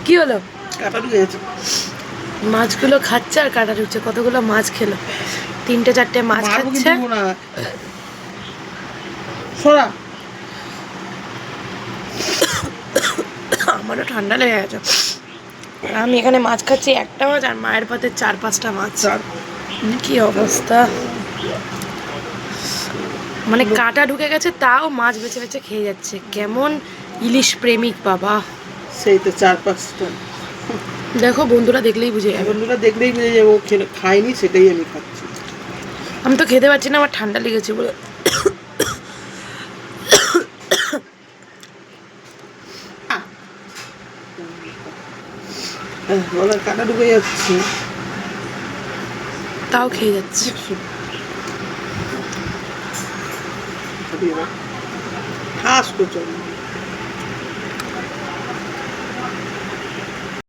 কি হলো? কাটা ঢুকে গেছে। মাছগুলো খাচ্ছে আর কাটা ঢুকছে। কতগুলো মাছ খেলো? 3-4টে মাছ খাচ্ছে। আমারও ঠান্ডা লেগে গেছে। আমি এখানে মাছ খাচ্ছি একটা মাছ, আর মায়ের পাতে 4-5টা মাছ। কি অবস্থা! মানে কাটা ঢুকে গেছে তাও মাছ বেছে বেছে খেয়ে যাচ্ছে। কেমন ইলিশ প্রেমিক বাবা! সেই তো 4-5টা। দেখো বন্ধুরা দেখলেই বুঝে যাবে। বন্ধুরা দেখলেই বুঝে যাবে ও খায়নি, সেটাই আমি খাচ্ছি। আমি তো খেতে পারছি না, আমার ঠান্ডা লেগেছে বলে। গলার কাটা ঢুকে যাচ্ছে, তাও খেয়ে যাচ্ছে। ঠাস করে চলে।